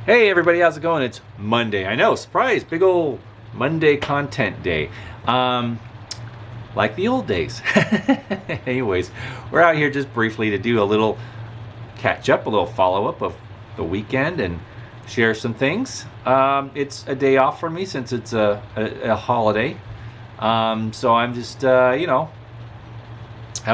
Hey everybody, how's it going? It's Monday. I know, surprise, big old Monday content day. Like the old days. Anyways, we're out here just briefly to do a little catch up, a little follow up of the weekend and share some things. It's a day off for me since it's a holiday. So I'm just, out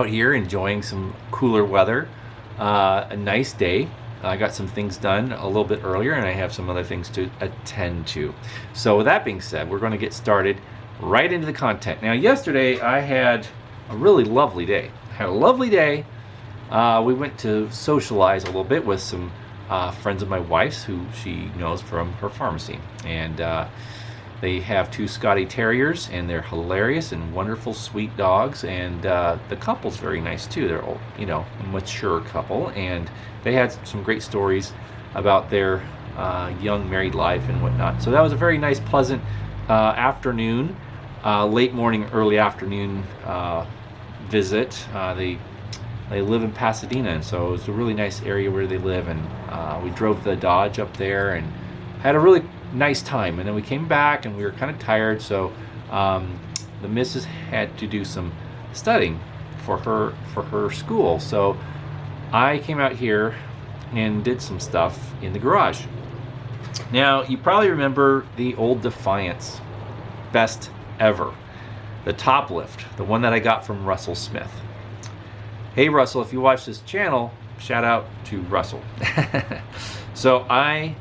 here enjoying some cooler weather. A nice day. I got some things done a little bit earlier, and I have some other things to attend to. So with that being said, we're going to get started right into the content. Now, yesterday I had a really lovely day. We went to socialize a little bit with some friends of my wife's who she knows from her pharmacy. And they have two Scotty Terriers, and they're hilarious and wonderful, sweet dogs. And the couple's very nice too. They're a mature couple, and they had some great stories about their young married life and whatnot. So that was a very nice, pleasant afternoon, late morning, early afternoon visit. They live in Pasadena, and so it was a really nice area where they live. And we drove the Dodge up there and had a really nice time. And then we came back, and we were kind of tired, so the missus had to do some studying for her school. So I came out here and did some stuff in the garage. Now, you probably remember the old Defiance, best ever, the top lift, the one that I got from Russell Smith. Hey Russell, if you watch this channel, shout out to Russell. So I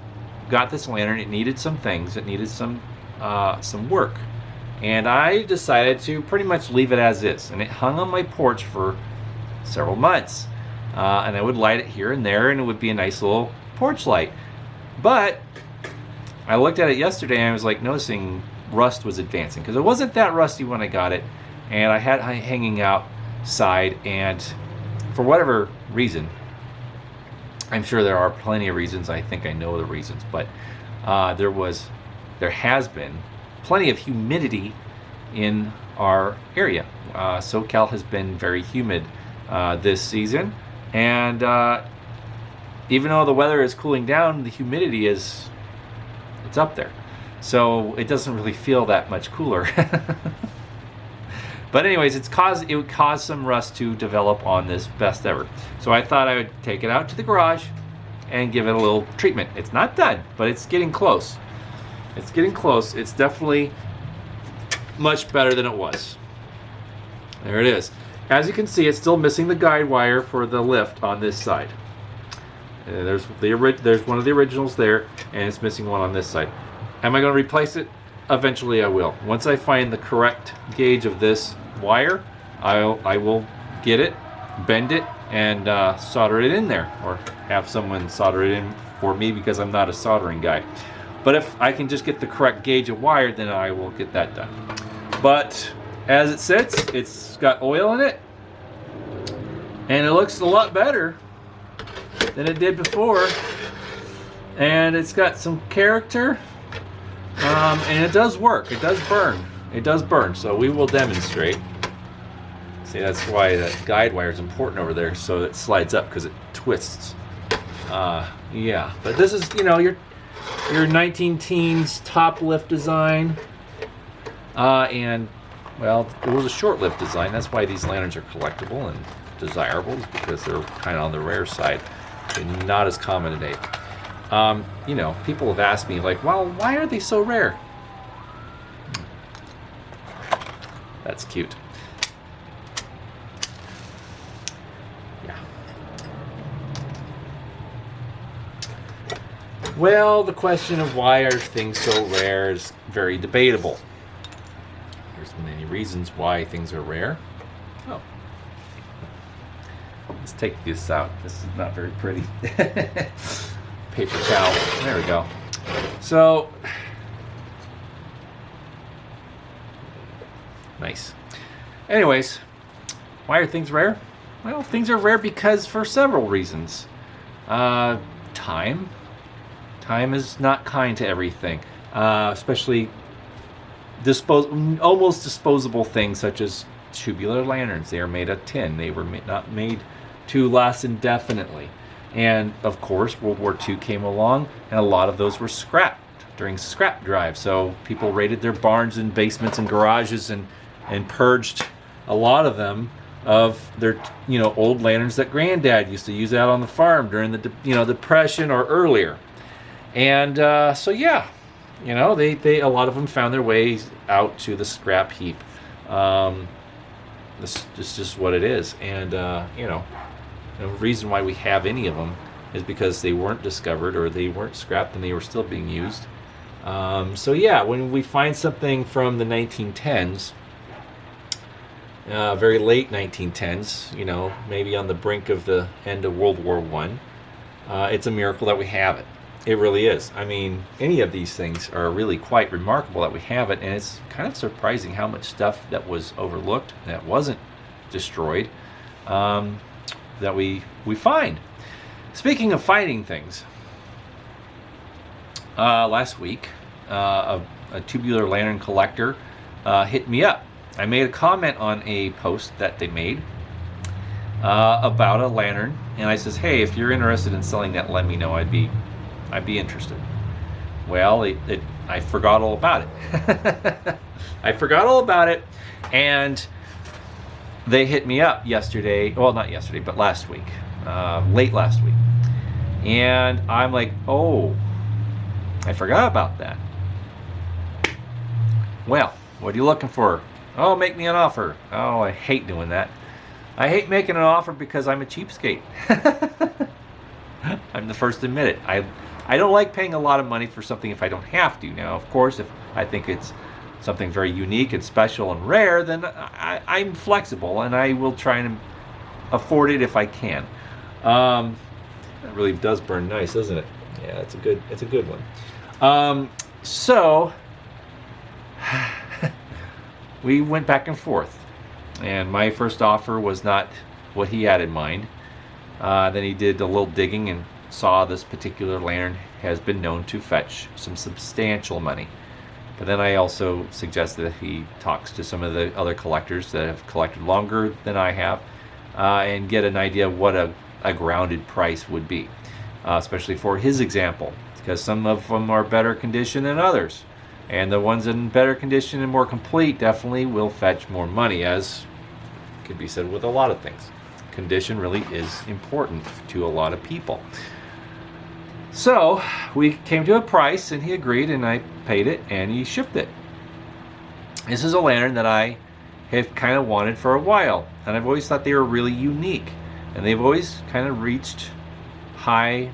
got this lantern. It needed some things. It needed some work, and I decided to pretty much leave it as is. And it hung on my porch for several months, and I would light it here and there, and it would be a nice little porch light. But I looked at it yesterday, and I was like noticing rust was advancing, because it wasn't that rusty when I got it, and I had it hanging outside, and for whatever reason, I'm sure there are plenty of reasons. I think I know the reasons, but there has been plenty of humidity in our area. SoCal has been very humid this season, and even though the weather is cooling down, the humidity it's up there, so it doesn't really feel that much cooler. But anyways, it would cause some rust to develop on this best ever. So I thought I would take it out to the garage and give it a little treatment. It's not done, but it's getting close. It's getting close. It's definitely much better than it was. There it is. As you can see, it's still missing the guide wire for the lift on this side. There's one of the originals there, and it's missing one on this side. Am I going to replace it? Eventually I will. Once I find the correct gauge of this wire, I will get it, bend it, and solder it in there, or have someone solder it in for me, because I'm not a soldering guy. But if I can just get the correct gauge of wire, then I will get that done. But as it sits, it's got oil in it, and it looks a lot better than it did before, and it's got some character. And it does work. It does burn. It does burn. So we will demonstrate. See, that's why that guide wire is important over there, so it slides up, because it twists. Yeah. But this is, your 19 teens top lift design. And well, it was a short lift design. That's why these lanterns are collectible and desirable, because they're kind of on the rare side. They're not as common today. People have asked me, like, well, why are they so rare? That's cute. Yeah. Well, the question of why are things so rare is very debatable. There's many reasons why things are rare. Oh. Let's take this out. This is not very pretty. Paper towel. There we go. So, nice. Anyways, why are things rare? Well, things are rare because for several reasons. Time. Time is not kind to everything, especially almost disposable things such as tubular lanterns. They are made of tin. They were not made to last indefinitely. And of course, World War II came along, and a lot of those were scrapped during scrap drive. So people raided their barns and basements and garages and purged a lot of them of their old lanterns that Granddad used to use out on the farm during the Depression or earlier. And so yeah, they a lot of them found their ways out to the scrap heap. This is just what it is. And the reason why we have any of them is because they weren't discovered or they weren't scrapped and they were still being used. So yeah, when we find something from the 1910s, very late 1910s, maybe on the brink of the end of World War I, it's a miracle that we have it. It really is. I mean, any of these things are really quite remarkable that we have it, and it's kind of surprising how much stuff that was overlooked, that wasn't destroyed, that we find. Speaking of finding things, last week, a tubular lantern collector hit me up. I made a comment on a post that they made about a lantern, and I says, hey, if you're interested in selling that, let me know. I'd be interested. Well, I forgot all about it. I forgot all about it, and they hit me up yesterday. Well, not yesterday, but last week, late last week. And I'm like, oh, I forgot about that. Well, what are you looking for? Oh, make me an offer. Oh, I hate doing that. I hate making an offer because I'm a cheapskate. I'm the first to admit it. I don't like paying a lot of money for something if I don't have to. Now, of course, if I think it's something very unique and special and rare, then I'm flexible and I will try and afford it if I can. That really does burn nice, doesn't it? Yeah, it's a good one. So we went back and forth, and my first offer was not what he had in mind. Then he did a little digging and saw this particular lantern has been known to fetch some substantial money. But then I also suggested that he talks to some of the other collectors that have collected longer than I have, and get an idea of what a grounded price would be, especially for his example, because some of them are better condition than others, and the ones in better condition and more complete definitely will fetch more money, as could be said with a lot of things. Condition really is important to a lot of people. So we came to a price, and he agreed, and I paid it, and he shipped it. This is a lantern that I have kind of wanted for a while, and I've always thought they were really unique, and they've always kind of reached high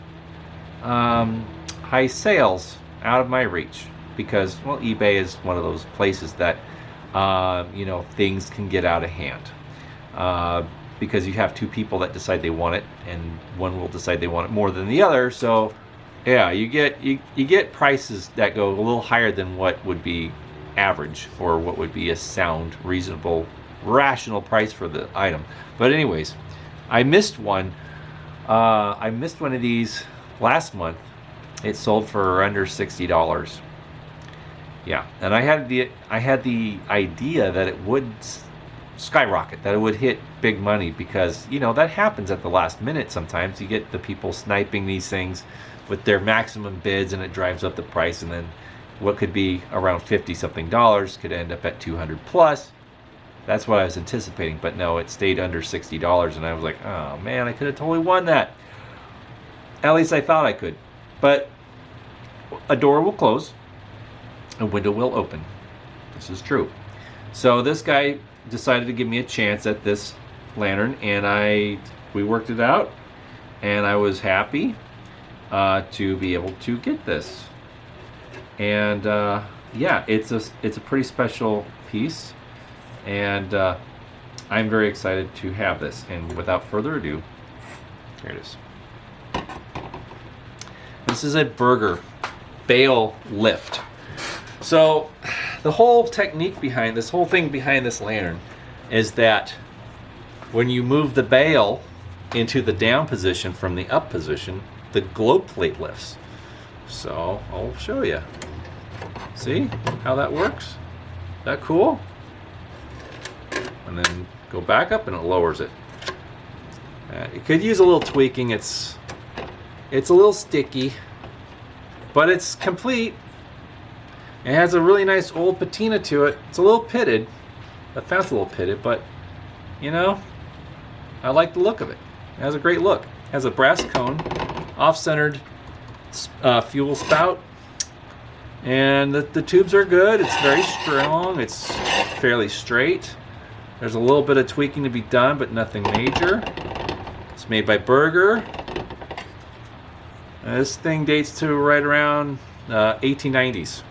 sales out of my reach, because, well, eBay is one of those places that things can get out of hand, because you have two people that decide they want it, and one will decide they want it more than the other. So yeah, you get prices that go a little higher than what would be average, or what would be a sound, reasonable, rational price for the item. But anyways, I missed one. I missed one of these last month. It sold for under $60. Yeah, and I had the idea that it would skyrocket, that it would hit big money, because that happens at the last minute. Sometimes you get the people sniping these things with their maximum bids, and it drives up the price, and then what could be around $50 something could end up at 200 plus. That's what I was anticipating, but no, it stayed under $60, and I was like, oh man, I could have totally won that. At least I thought I could. But a door will close, a window will open. This is true. So this guy decided to give me a chance at this lantern, and we worked it out, and I was happy to be able to get this. And yeah, it's a pretty special piece, and I'm very excited to have this. And without further ado, here it is. This is a Berger bale lift. So the whole technique behind this, whole thing behind this lantern, is that when you move the bale into the down position from the up position, the globe plate lifts. So I'll show you. See how that works? Is that cool? And then go back up and it lowers it. It could use a little tweaking. It's It's a little sticky, but it's complete. It has a really nice old patina to it. It's a little pitted. The fount's a little pitted, but you know, I like the look of it. It has a great look. It has a brass cone, off-centered fuel spout, and the tubes are good. It's very strong. It's fairly straight. There's a little bit of tweaking to be done, but nothing major. It's made by Berger. This thing dates to right around 1890s.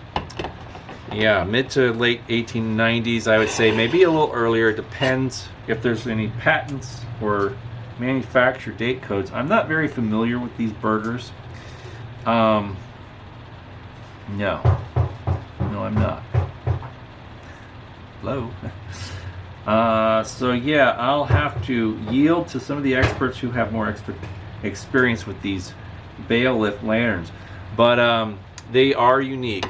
Yeah, mid to late 1890s, I would say. Maybe a little earlier. It depends if there's any patents or manufacturer date codes. I'm not very familiar with these Bergers. No, I'm not. Hello. So yeah, I'll have to yield to some of the experts who have more experience with these bale lift lanterns. But they are unique.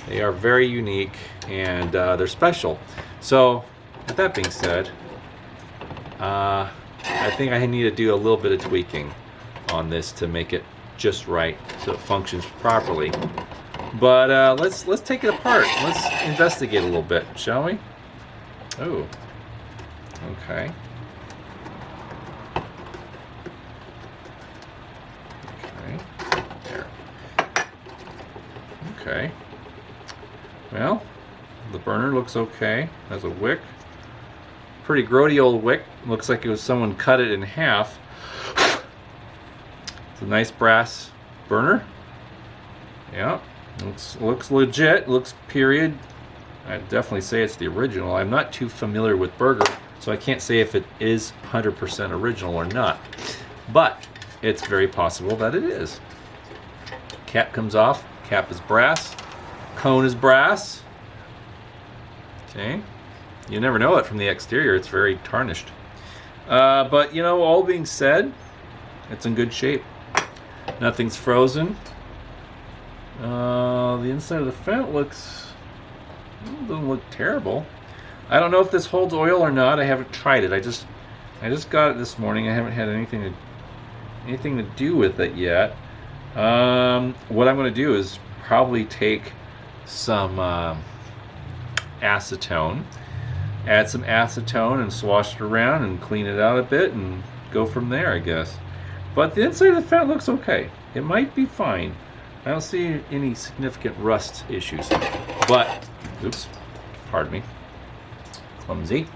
They are very unique, and they're special. So with that being said, I think I need to do a little bit of tweaking on this to make it just right so it functions properly. But let's take it apart. Let's investigate a little bit, shall we? Oh, okay. Okay, there. Okay. Well, the burner looks okay. Has a wick. Pretty grody old wick. Looks like it was someone cut it in half. It's a nice brass burner. Yeah, looks legit. Looks period. I'd definitely say it's the original. I'm not too familiar with Berger, so I can't say if it is 100% original or not. But it's very possible that it is. Cap comes off. Cap is brass. Cone is brass. Okay. You never know it from the exterior. It's very tarnished. But, you know, all being said, it's in good shape. Nothing's frozen. The inside of the fount doesn't look terrible. I don't know if this holds oil or not. I haven't tried it. I just got it this morning. I haven't had anything to do with it yet. What I'm going to do is probably take some acetone, add some acetone and swash it around and clean it out a bit and go from there, I guess. But the inside of the fount looks okay. It might be fine. I don't see any significant rust issues. But, oops, pardon me, clumsy.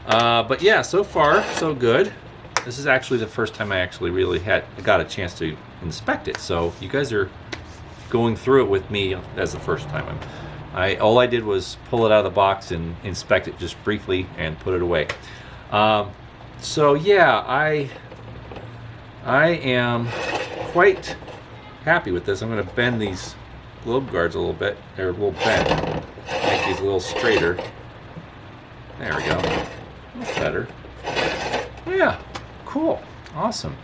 But yeah, so far so good. This is actually the first time I actually really got a chance to inspect it. So you guys are going through it with me as the first time. All I did was pull it out of the box and inspect it just briefly and put it away. So yeah, I am quite happy with this. I'm going to bend these globe guards a little bit. They're a little bent. Make these a little straighter. There we go. That's better. Yeah, cool, awesome.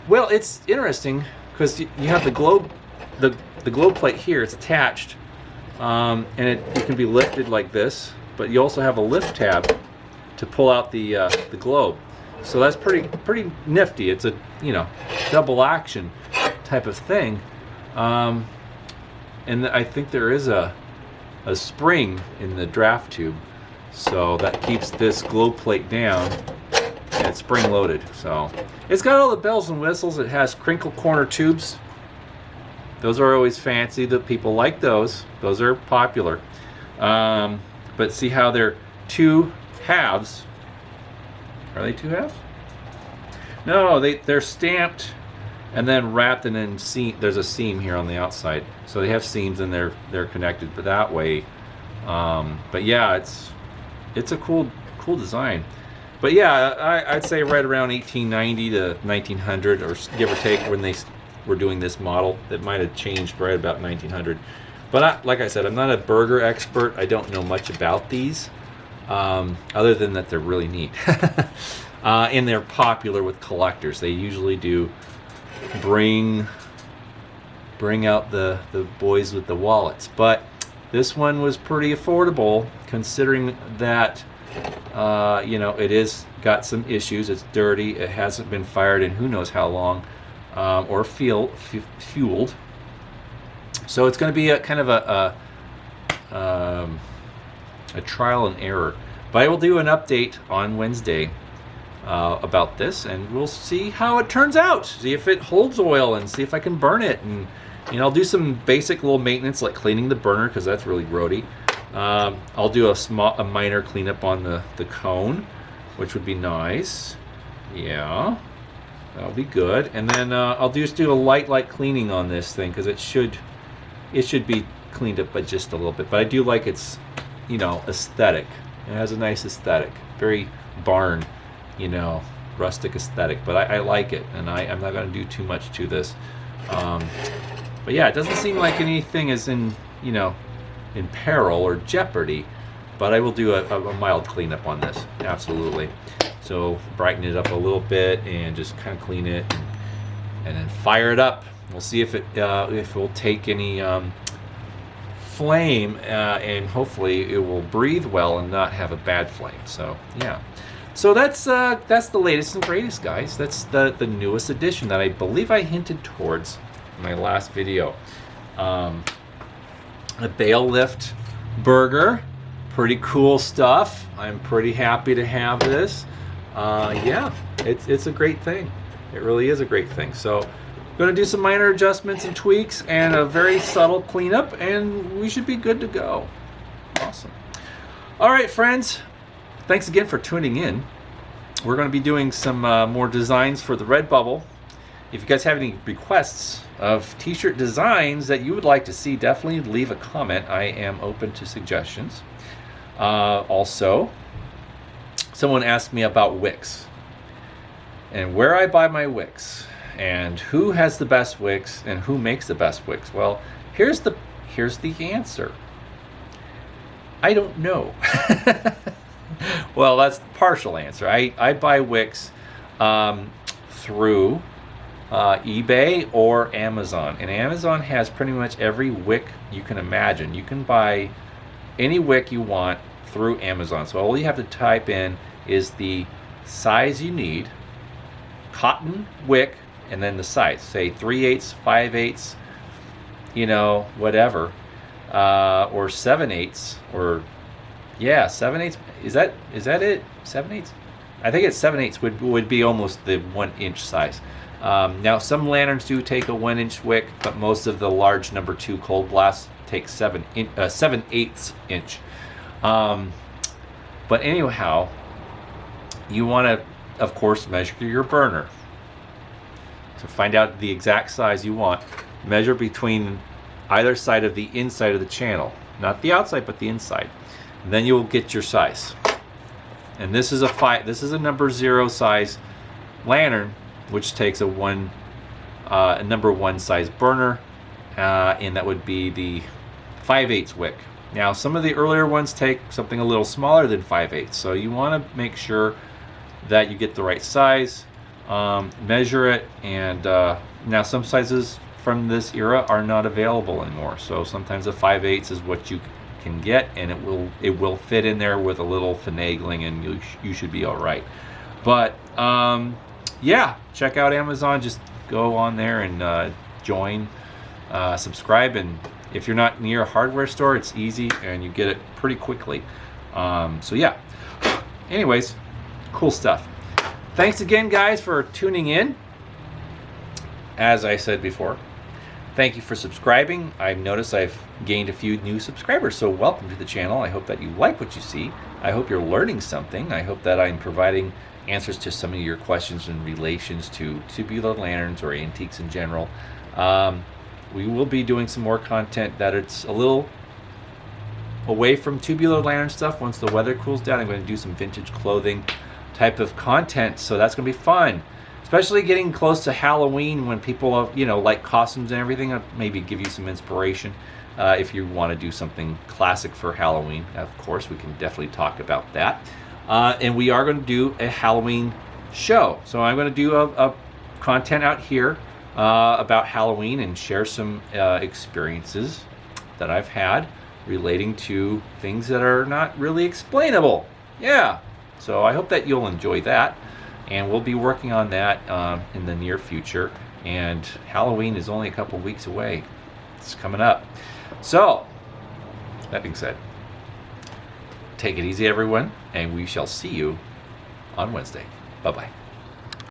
Well, it's interesting because you have the globe plate here. It's attached, and it can be lifted like this. But you also have a lift tab to pull out the globe. So that's pretty nifty. It's a double action type of thing, and I think there is a spring in the draft tube, so that keeps this globe plate down. And it's spring loaded, so it's got all the bells and whistles. It has crinkle corner tubes. Those are always fancy. The people like those. Those are popular. But see how they're two halves. Are they two halves? No, they're stamped and then wrapped, and then there's a seam here on the outside. So they have seams and they're connected that way. But yeah, it's a cool design. But yeah, I'd say right around 1890 to 1900, or give or take, when they were doing this model. It might have changed right about 1900. But like I said, I'm not a Berger expert. I don't know much about these, other than that they're really neat. And they're popular with collectors. They usually do bring out the boys with the wallets. But this one was pretty affordable, considering that it is got some issues. It's dirty. It hasn't been fired in who knows how long. or fueled. So it's going to be a kind of a trial and error. But I will do an update on Wednesday about this, and we'll see how it turns out. See if it holds oil, and see if I can burn it. And I'll do some basic little maintenance like cleaning the burner, because that's really grody. I'll do a minor cleanup on the cone, which would be nice. Yeah, that'll be good. And then I'll just do a light cleaning on this thing, because it should be cleaned up by just a little bit. But I do like its aesthetic. It has a nice aesthetic, very barn, rustic aesthetic. But I like it, and I'm not going to do too much to this. But yeah, it doesn't seem like anything is in peril or jeopardy. But I will do a mild cleanup on this, absolutely. So brighten it up a little bit and just kind of clean it, and then fire it up. We'll see if it will take any flame, and hopefully it will breathe well and not have a bad flame. So yeah, so that's the latest and greatest, guys. That's the newest addition that I believe I hinted towards in my last video. A bale lift Berger, pretty cool stuff. I'm pretty happy to have this. Yeah, it's a great thing. It really is a great thing. So going to do some minor adjustments and tweaks and a very subtle cleanup, and we should be good to go. Awesome. All right, friends, thanks again for tuning in. We're going to be doing some more designs for the Redbubble. If you guys have any requests of t-shirt designs that you would like to see, definitely leave a comment. I am open to suggestions. Also, someone asked me about wicks and where I buy my wicks, and who has the best wicks and who makes the best wicks. Well, here's the answer. I don't know. Well, that's the partial answer. I buy wicks through eBay or Amazon, and Amazon has pretty much every wick you can imagine. You can buy any wick you want through Amazon. So all you have to type in is the size you need, cotton wick, and then the size, say 3/8, 5/8, whatever, or 7/8, or 7/8. Is that it? 7/8? I think it's 7/8 would be almost the 1 inch size. Now some lanterns do take a 1 inch wick, but most of the large number 2 cold blasts take 7/8 inch. But anyhow, you want to, of course, measure your burner. To find out the exact size you want, measure between either side of the inside of the channel, not the outside, but the inside. And then you'll get your size. And this is a number 0 size lantern, which takes a number 1 size burner, and that would be the 5/8 wick. Now, some of the earlier ones take something a little smaller than 5/8, so you want to make sure that you get the right size. Measure it, and now some sizes from this era are not available anymore, so sometimes a 5/8 is what you can get, and it will fit in there with a little finagling, and you should be all right. But yeah, check out Amazon. Just go on there and join, subscribe, and if you're not near a hardware store, it's easy and you get it pretty quickly. So yeah, anyways, cool stuff. Thanks again, guys, for tuning in. As I said before, thank you for subscribing. I've noticed I've gained a few new subscribers, so welcome to the channel. I hope that you like what you see. I hope you're learning something. I hope that I'm providing answers to some of your questions in relations to tubular lanterns or antiques in general. We will be doing some more content that it's a little away from tubular lantern stuff. Once the weather cools down, I'm going to do some vintage clothing type of content, so that's going to be fun, especially getting close to Halloween when people like costumes and everything. I'll maybe give you some inspiration if you want to do something classic for Halloween. Of course, we can definitely talk about that, and we are going to do a Halloween show, so I'm going to do a content out here about Halloween and share some experiences that I've had relating to things that are not really explainable. Yeah, so I hope that you'll enjoy that, and we'll be working on that in the near future. and Halloween is only a couple weeks away. It's coming up. So, that being said, take it easy, everyone, and we shall see you on Wednesday. Bye-bye.